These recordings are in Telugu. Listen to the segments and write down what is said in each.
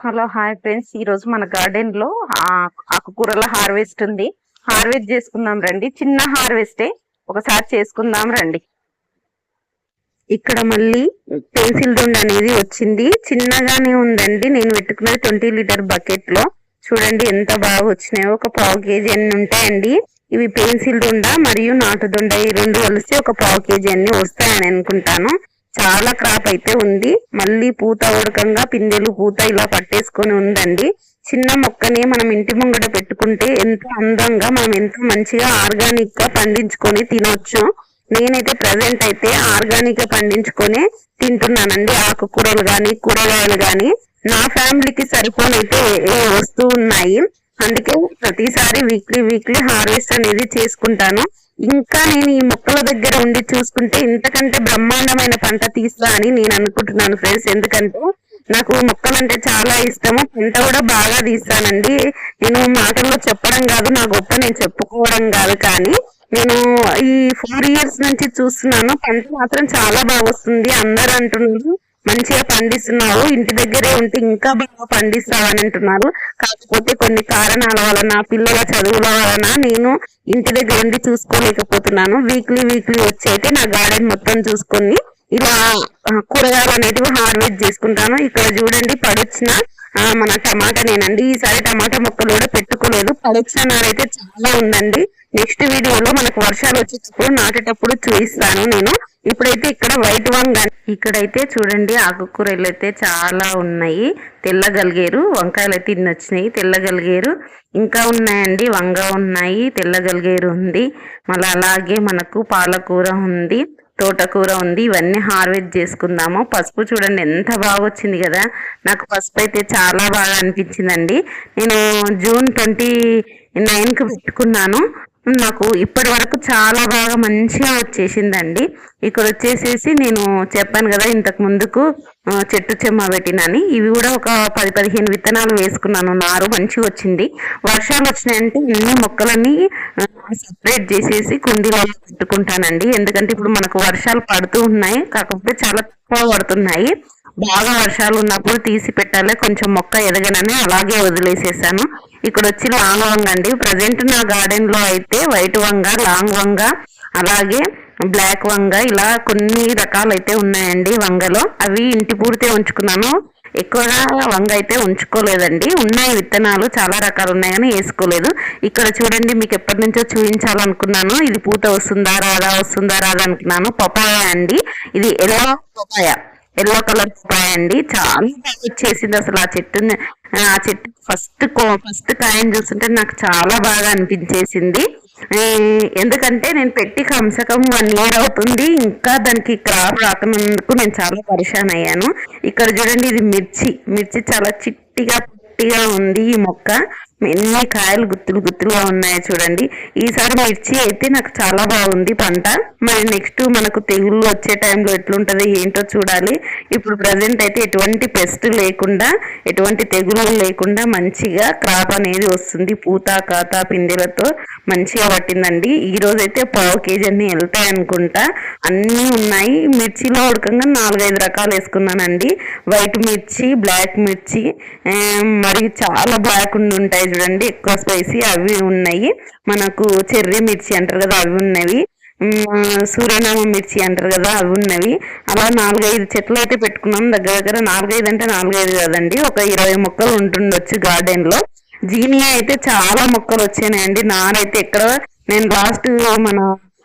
హలో హాయ్ ఫ్రెండ్స్, ఈ రోజు మన గార్డెన్ లో ఆకుకూరల హార్వెస్ట్ ఉంది. హార్వెస్ట్ చేసుకుందాం రండి. చిన్న హార్వెస్టే, ఒకసారి చేసుకుందాం రండి. ఇక్కడ మళ్ళీ పెన్సిల్ దొండ అనేది వచ్చింది. చిన్నగానే ఉందండి. నేను పెట్టుకున్నది 20 లీటర్ బకెట్ లో. చూడండి ఎంత బాగా వచ్చినాయో. ఒక పావు కేజీ అన్ని ఉంటాయండి. ఇవి పెన్సిల్ దొండ మరియు నాటు దొండ ఈ రెండు కలిసి ఒక పావు కేజీ అన్ని వస్తాయని అనుకుంటాను. చాలా క్రాప్ అయితే ఉంది. మళ్ళీ పూత ఉడకంగా పిందెలు పూత ఇలా పట్టేసుకొని ఉందండి. చిన్న మొక్కని మనం ఇంటి ముంగట పెట్టుకుంటే ఎంతో అందంగా మనం ఎంతో మంచిగా ఆర్గానిక్ గా పండించుకొని తినొచ్చు. నేనైతే ప్రజెంట్ అయితే ఆర్గానిక్ గా పండించుకొని తింటున్నానండి. ఆకుకూరలు గాని కూరగాయలు గాని నా ఫ్యామిలీకి సరిపోనైతే వస్తూ ఉన్నాయి. అందుకే ప్రతిసారి వీక్లీ హార్వెస్ట్ అనేది చేసుకుంటాను. ఇంకా నేను ఈ మొక్కల దగ్గర ఉండి చూసుకుంటే ఇంతకంటే బ్రహ్మాండమైన పంట తీస్తా అని నేను అనుకుంటున్నాను ఫ్రెండ్స్. ఎందుకంటే నాకు మొక్కలంటే చాలా ఇష్టము. పంట కూడా బాగా తీస్తానండి. నేను మాటల్లో చెప్పడం కాదు, నా గొప్ప నేను చెప్పుకోవడం కాదు, కానీ నేను ఈ 4 years నుంచి చూస్తున్నాను. పంట మాత్రం చాలా బాగా వస్తుంది. అందరూ అంటున్నారు మంచిగా పండిస్తున్నావు, ఇంటి దగ్గరే ఉంటే ఇంకా బాగా పండిస్తావు అని అంటున్నారు. కాకపోతే కొన్ని కారణాల వలన, పిల్లల చదువుల వలన నేను ఇంటి దగ్గర ఉండి చూసుకోలేకపోతున్నాను. వీక్లీ వచ్చి అయితే నా గార్డెన్ మొత్తం చూసుకొని ఇలా కూరగాయలు అనేటివి హార్వెస్ట్ చేసుకుంటాను. ఇక్కడ చూడండి పడొచ్చిన మన టమాటానేనండి. ఈసారి టమాటా మొక్కలు కూడా పెట్టుకోలేదు. పడొచ్చిన నారైతే చాలా ఉందండి. నెక్స్ట్ వీడియోలో మనకు వర్షాలు వచ్చేటప్పుడు నాటేటప్పుడు చూపిస్తాను నేను. ఇప్పుడైతే ఇక్కడ వైట్ వంగ, ఇక్కడైతే చూడండి ఆకుకూరలు అయితే చాలా ఉన్నాయి. తెల్లగలిగేరు వంకాయలు అయితే ఇన్ని వచ్చినాయి. తెల్లగలిగేరు ఇంకా ఉన్నాయండి. వంగ ఉన్నాయి, తెల్లగలిగేరు ఉంది, మళ్ళీ అలాగే మనకు పాలకూర ఉంది, తోటకూర ఉంది. ఇవన్నీ హార్వెస్ట్ చేసుకుందాము. పసుపు చూడండి ఎంత బాగా వచ్చింది కదా. నాకు పసుపు అయితే చాలా బాగా అనిపించిందండి. నేను June 29కి పెట్టుకున్నాను. నాకు ఇప్పటి వరకు చాలా బాగా మంచిగా వచ్చేసిందండి. ఇక్కడ వచ్చేసేసి నేను చెప్పాను కదా ఇంతకు ముందుకు చెట్టు చెమ్మ పెట్టినని. ఇవి కూడా ఒక 10-15 విత్తనాలు వేసుకున్నాను. నారు మంచిగా వచ్చింది. వర్షాలు వచ్చినాయంటే అన్ని మొక్కలన్నీ సపరేట్ చేసేసి కుండీలో పెట్టుకుంటానండి. ఎందుకంటే ఇప్పుడు మనకు వర్షాలు పడుతూ ఉన్నాయి, కాకపోతే చాలా తక్కువ పడుతున్నాయి. బాగా వర్షాలు ఉన్నప్పుడు తీసి పెట్టాలి, కొంచెం మొక్క ఎదగనని అలాగే వదిలేసేసాను. ఇక్కడ వచ్చి లాంగ్ వంగ అండి. ప్రజెంట్ నా గార్డెన్ లో అయితే వైట్ వంగ, లాంగ్ వంగ, అలాగే బ్లాక్ వంగ ఇలా కొన్ని రకాలు అయితే ఉన్నాయండి వంగలో. అవి ఇంటి పూర్తి ఉంచుకున్నాను. ఎక్కువగా వంగ అయితే ఉంచుకోలేదండి. ఉన్నాయి విత్తనాలు చాలా రకాలు ఉన్నాయని వేసుకోలేదు. ఇక్కడ చూడండి మీకు ఎప్పటి నుంచో చూపించాలనుకున్నాను. ఇది పూత వస్తుందా రాదా అనుకున్నాను. పపాయ అండి. ఇది ఎల్లో కలర్ పపాయ అండి. చాలా బాగా వచ్చేసింది అసలు ఆ చెట్టు ఫస్ట్ కాయని చూస్తుంటే నాకు చాలా బాగా అనిపించేసింది. ఎందుకంటే నేను పెట్టి కమ్సకం 1 year అవుతుంది. ఇంకా దానికి క్రాప్ రాకనందుకు నేను చాలా పరిశాన్ అయ్యాను. ఇక్కడ చూడండి ఇది మిర్చి చాలా చిట్టిగా ఉంది. ఈ మొక్క ఎన్ని కాయలు గుత్తులుగా ఉన్నాయో చూడండి. ఈసారి మిర్చి అయితే నాకు చాలా బాగుంది పంట. మరి నెక్స్ట్ మనకు తెగుళ్ళు వచ్చే టైంలో ఎట్లుంటది ఏంటో చూడాలి. ఇప్పుడు ప్రజెంట్ అయితే ఎటువంటి పెస్ట్ లేకుండా, ఎటువంటి తెగులు లేకుండా మంచిగా క్రాప్ అనేది వస్తుంది. పూత కాత పిందెలతో మంచిగా పట్టిందండి. ఈ రోజు అయితే పావు కేజీ అన్ని వెళ్తాయి అనుకుంటా. అన్నీ ఉన్నాయి. మిర్చిలో ఉడకంగా 4-5 రకాలు వేసుకున్నానండి. వైట్ మిర్చి, బ్లాక్ మిర్చి, మరియు చాలా బ్లాక్ ఉంటాయి చూడండి, ఎక్కువ స్పైసీ అవి ఉన్నాయి. మనకు చెర్రీ మిర్చి అంటారు కదా అవి ఉన్నవి, సూర్యనామ మిర్చి అంటారు కదా అవి ఉన్నవి. అలా 4-5 చెట్లు అయితే పెట్టుకున్నాం. దగ్గర 4-5 అంటే 4-5 కదండి, ఒక 20 మొక్కలు ఉంటుండొచ్చు గార్డెన్ లో. జీనియా అయితే చాలా మొక్కలు వచ్చాయండి. నారైతే ఎక్కడ నేను లాస్ట్ మన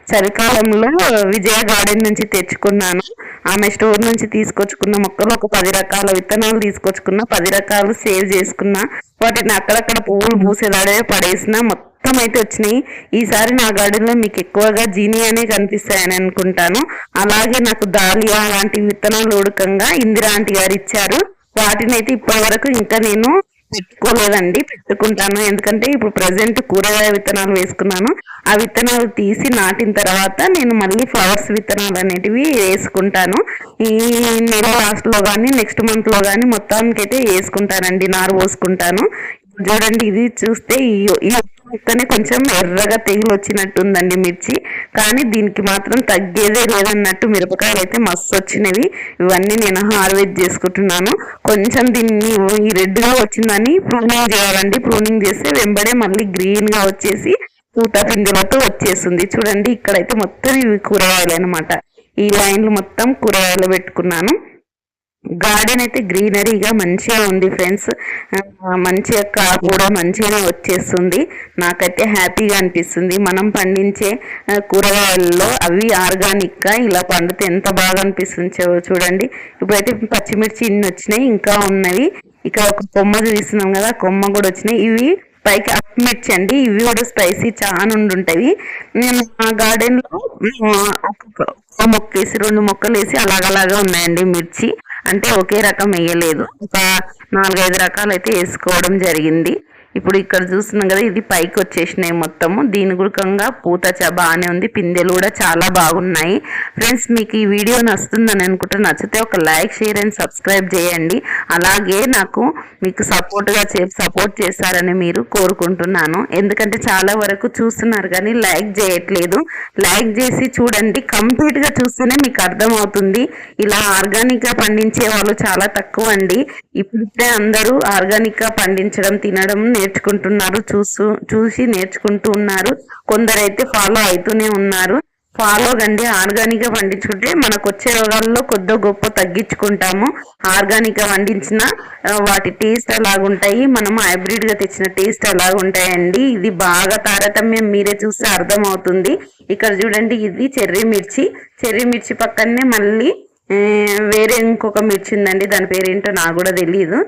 చలికాలంలో విజయ గార్డెన్ నుంచి తెచ్చుకున్నాను. ఆమె స్టోర్ నుంచి తీసుకొచ్చుకున్న మొక్కలు ఒక 10 రకాల విత్తనాలు తీసుకొచ్చుకున్నా. 10 రకాలు సేవ్ చేసుకున్నా. వాటిని అక్కడక్కడ పువ్వులు పూసేదాడే పడేసిన మొత్తం అయితే వచ్చినాయి. ఈసారి నా గార్డెన్ లో మీకు ఎక్కువగా జీనియానే కనిపిస్తాయని అనుకుంటాను. అలాగే నాకు దాలియా లాంటి విత్తనాలు ఉడకంగా ఇందిరా ఆంటీ గారు ఇచ్చారు. వాటిని అయితే ఇప్పటి వరకు ఇంకా నేను పెట్టుకోలేదండి. పెట్టుకుంటాను. ఎందుకంటే ఇప్పుడు ప్రజెంట్ కూరగాయ విత్తనాలు వేసుకున్నాను. ఆ విత్తనాలు తీసి నాటిన తర్వాత నేను మళ్ళీ ఫ్లవర్స్ విత్తనాలు అనేటివి వేసుకుంటాను. ఈ నెల లాస్ట్ లో కానీ నెక్స్ట్ మంత్ లో కానీ మొత్తానికి అయితే వేసుకుంటానండి, నారు పోసుకుంటాను. చూడండి ఇది చూస్తే ఈ ముక్కనే కొంచెం ఎర్రగా తెగులు వచ్చినట్టుందండి మిర్చి, కానీ దీనికి మాత్రం తగ్గేదే లేదన్నట్టు మిరపకాయలు అయితే మస్తు వచ్చినవి. ఇవన్నీ నేను హార్వెస్ట్ చేసుకుంటున్నాను. కొంచెం దీన్ని ఈ రెడ్గా వచ్చిందని ప్రూనింగ్ చేయాలండి. ప్రూనింగ్ చేస్తే వెంబడే మళ్ళీ గ్రీన్గా వచ్చేసి పూత పిందెలతో వచ్చేస్తుంది. చూడండి ఇక్కడైతే మొత్తం ఇవి కూరగాయలు అనమాట. ఈ లైన్లు మొత్తం కూరగాయలు పెట్టుకున్నాను. గార్డెన్ అయితే గ్రీనరీగా మంచిగా ఉంది ఫ్రెండ్స్. మంచిగా కూడా మంచిగానే వచ్చేస్తుంది. నాకైతే హ్యాపీగా అనిపిస్తుంది. మనం పండించే కూరగాయల్లో అవి ఆర్గానిక్గా ఇలా పండితే ఎంత బాగా అనిపిస్తుంది చూడండి. ఇప్పుడైతే పచ్చిమిర్చి ఇన్ని వచ్చినాయి, ఇంకా ఉన్నవి. ఇక్కడ ఒక కొమ్మ చూపిస్తున్నాం కదా, కొమ్మ కూడా వచ్చినాయి. ఇవి పైకి అప్ మిర్చి అండి. ఇవి కూడా స్పైసీ చాలా ఉండుంటవి. నేను మా గార్డెన్ లో ఒక మొక్క వేసి 2 మొక్కలు వేసి అలాగలాగా ఉన్నాయండి మిర్చి. అంటే ఒకే రకం వేయలేదు, ఒక 4-5 రకాలు అయితే వేసుకోవడం జరిగింది. ఇప్పుడు ఇక్కడ చూస్తున్నాం కదా, ఇది పైకి వచ్చేసినాయి మొత్తము. దీని గురికంగా పూత బాగానే ఉంది, పిందెలు కూడా చాలా బాగున్నాయి. ఫ్రెండ్స్ మీకు ఈ వీడియో నచ్చుతుందని అనుకుంటే నచ్చితే ఒక లైక్, షేర్ అండ్ సబ్స్క్రైబ్ చేయండి. అలాగే నాకు మీకు సపోర్ట్ చేస్తారని మీరు కోరుకుంటున్నాను. ఎందుకంటే చాలా వరకు చూస్తున్నారు కానీ లైక్ చేయట్లేదు. లైక్ చేసి చూడండి, కంప్లీట్గా చూస్తేనే మీకు అర్థమవుతుంది. ఇలా ఆర్గానిక్గా పండించే వాళ్ళు చాలా తక్కువ అండి. ఇప్పుడిప్పుడే అందరూ ఆర్గానిక్గా పండించడం తినడం నేర్చుకుంటున్నారు. చూసి నేర్చుకుంటూ ఉన్నారు. కొందరైతే ఫాలో అవుతూనే ఉన్నారు. ఫాలో కండి. ఆర్గానిక్గా పండించుకుంటే మనకు వచ్చే రోగాల్లో కొద్ది గొప్ప తగ్గించుకుంటాము. ఆర్గానిక్గా పండించిన వాటి టేస్ట్ అలాగుంటాయి, మనం హైబ్రిడ్గా తెచ్చిన టేస్ట్ అలాగుంటాయండి. ఇది బాగా తారతమ్యం మీరే చూస్తే అర్థమవుతుంది. ఇక్కడ చూడండి, ఇది చెర్రీ మిర్చి పక్కనే మళ్ళీ వేరే ఇంకొక మిర్చి ఉందండి. దాని పేరేంటో నాకు కూడా తెలియదు.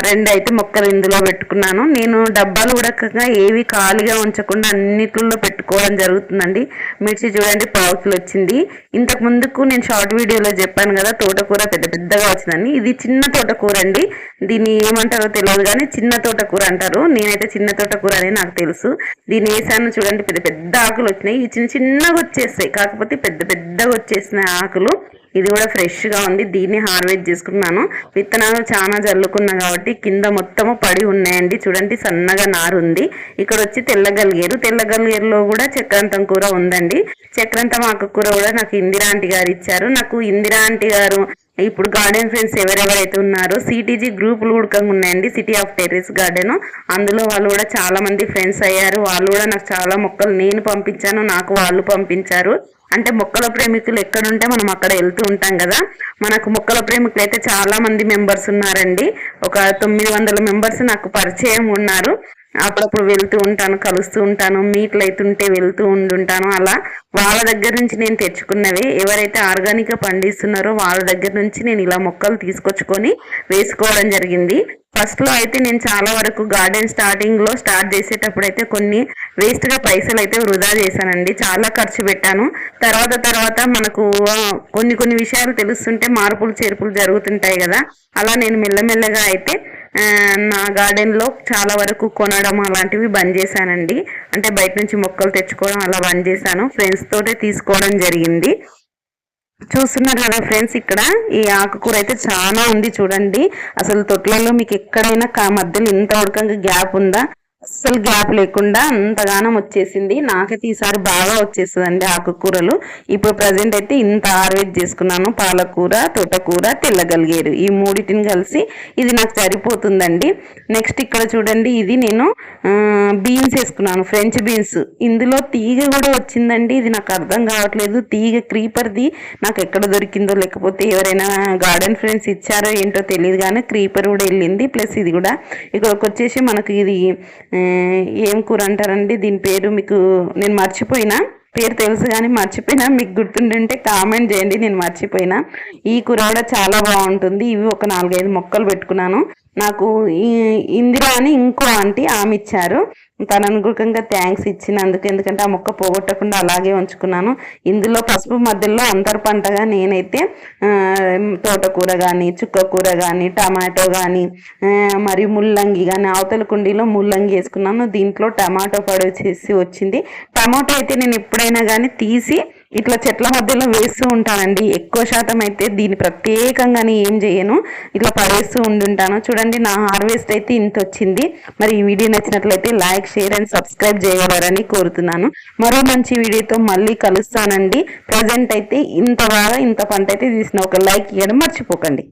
2 అయితే మొక్కలు ఇందులో పెట్టుకున్నాను. నేను డబ్బాలు కూడా ఏవి ఖాళీగా ఉంచకుండా అన్నిట్లో పెట్టుకోవడం జరుగుతుందండి. మిర్చి చూడండి పావుకిలో వచ్చింది. ఇంతకు ముందుకు నేను షార్ట్ వీడియోలో చెప్పాను కదా, తోటకూర పెద్దగా వచ్చిందని. ఇది చిన్న తోటకూర అండి. దీన్ని ఏమంటారో తెలియదు కానీ చిన్న తోటకూర అంటారు. నేనైతే చిన్న తోటకూర అని నాకు తెలుసు. దీన్ని వేసాను చూడండి, పెద్ద ఆకులు వచ్చినాయి. ఇవి చిన్నగా వచ్చేస్తాయి, కాకపోతే పెద్దగా వచ్చేసినాయి ఆకులు. ఇది కూడా ఫ్రెష్గా ఉంది. దీన్ని హార్వెస్ట్ చేసుకున్నాను. విత్తనాలు చాలా జల్లుకున్నా కాబట్టి కింద మొత్తము పడి ఉన్నాయండి. చూడండి సన్నగా నారు ఉంది. ఇక్కడ వచ్చి తెల్లగలిగేరులో కూడా చక్రాంతం కూర ఉందండి. చక్రాంతం ఆకుకూర కూడా నాకు ఇందిరా ఆంటీ గారు ఇచ్చారు. నాకు ఇందిరా ఆంటీ గారు ఇప్పుడు గార్డెన్ ఫ్రెండ్స్ ఎవరెవరైతే ఉన్నారో సిటీజీ గ్రూపులు కూడా ఉన్నాయండి, సిటీ ఆఫ్ టెర్రస్ గార్డెన్. అందులో వాళ్ళు కూడా చాలా మంది ఫ్రెండ్స్ అయ్యారు. వాళ్ళు కూడా నాకు చాలా మొక్కలు నేను పంపించాను, నాకు వాళ్ళు పంపించారు. అంటే మొక్కల ప్రేమికులు ఎక్కడుంటే మనం అక్కడ వెళ్తూ ఉంటాం కదా. మనకు మొక్కల ప్రేమికులు అయితే చాలా మంది మెంబర్స్ ఉన్నారండి. ఒక 900 మెంబర్స్ నాకు పరిచయం ఉన్నారు. అప్పుడప్పుడు వెళ్తూ ఉంటాను, కలుస్తూ ఉంటాను, మీట్లు అవుతుంటే వెళ్తూ ఉంటుంటాను. అలా వాళ్ళ దగ్గర నుంచి నేను తెచ్చుకున్నవి. ఎవరైతే ఆర్గానిక్గా పండిస్తున్నారో వాళ్ళ దగ్గర నుంచి నేను ఇలా మొక్కలు తీసుకొచ్చుకొని వేసుకోవడం జరిగింది. ఫస్ట్లో అయితే నేను చాలా వరకు గార్డెన్ స్టార్ట్ చేసేటప్పుడు అయితే కొన్ని వేస్ట్గా పైసలు అయితే వృధా చేశానండి. చాలా ఖర్చు పెట్టాను. తర్వాత మనకు కొన్ని విషయాలు తెలుస్తుంటే మార్పులు చేర్పులు జరుగుతుంటాయి కదా. అలా నేను మెల్లమెల్లగా అయితే నా గార్డెన్లో చాలా వరకు కొనడం అలాంటివి బంద్ చేశానండి. అంటే బయట నుంచి మొక్కలు తెచ్చుకోవడం అలా బంద్ చేశాను. ఫ్రెండ్స్ తోటే తీసుకోవడం జరిగింది. చూస్తున్నారు కదా ఫ్రెండ్స్, ఇక్కడ ఈ ఆకుకూర అయితే చాలా ఉంది చూడండి. అసలు తొట్లలో మీకు ఎక్కడైనా మధ్యలో ఇంత ఉడకంగా గ్యాప్ ఉందా? అస్సలు గ్యాప్ లేకుండా అంతగానం వచ్చేసింది. నాకైతే ఈసారి బాగా వచ్చేస్తుందండి ఆకుకూరలు. ఇప్పుడు ప్రజెంట్ అయితే ఇంత హార్వెస్ట్ చేసుకున్నాను. పాలకూర, తోటకూర, తెల్లగలిగేరు, ఈ మూడింటిని కలిసి ఇది నాకు సరిపోతుందండి. నెక్స్ట్ ఇక్కడ చూడండి, ఇది నేను బీన్స్ వేసుకున్నాను, ఫ్రెంచ్ బీన్స్. ఇందులో తీగ కూడా వచ్చిందండి. ఇది నాకు అర్థం కావట్లేదు. తీగ క్రీపర్ది నాకు ఎక్కడ దొరికిందో, లేకపోతే ఎవరైనా గార్డెన్ ఫ్రెండ్స్ ఇచ్చారో ఏంటో తెలియదు కానీ క్రీపర్ కూడా వెళ్ళింది. ప్లస్ ఇది కూడా ఇక్కడికి వచ్చేసి మనకి ఇది ఏం కూర అంటారండి, దీని పేరు మీకు నేను మర్చిపోయినా. పేరు తెలుసు కానీ మర్చిపోయినా. మీకు గుర్తుంటే కామెంట్ చేయండి, నేను మర్చిపోయినా. ఈ కూర కూడా చాలా బాగుంటుంది. ఇవి ఒక 4-5 మొక్కలు పెట్టుకున్నాను. నాకు ఇందిరా అని ఇంకో ఆంటీ ఆమె ఇచ్చారు. తన అనుగుణంగా థ్యాంక్స్ ఇచ్చినందుకు. ఎందుకంటే ఆ మొక్క పోగొట్టకుండా అలాగే ఉంచుకున్నాను. ఇందులో పసుపు మధ్యలో అంతర్ పంటగా నేనైతే తోటకూర కానీ, చుక్కకూర కానీ, టమాటో కానీ, మరియు ముల్లంగి కానీ, అవతల కుండీలో ముల్లంగి వేసుకున్నాను. దీంట్లో టమాటో పడి వచ్చేసి వచ్చింది. టమాటో అయితే నేను ఎప్పుడైనా కానీ తీసి ఇట్లా చెట్ల మధ్యలో వేస్తూ ఉంటానండి. ఎక్కువ శాతం అయితే దీన్ని ప్రత్యేకంగానే ఏం చేయను, ఇట్లా పడేస్తూ ఉండుంటాను. చూడండి నా హార్వెస్ట్ అయితే ఇంత వచ్చింది. మరి ఈ వీడియో నచ్చినట్లయితే లైక్, షేర్ అండ్ సబ్స్క్రైబ్ చేయగలరని కోరుతున్నాను. మరో మంచి వీడియోతో మళ్ళీ కలుస్తానండి. ప్రజెంట్ అయితే ఇంత పంట అయితే తీసిన, ఒక లైక్ ఇవ్వడం మర్చిపోకండి.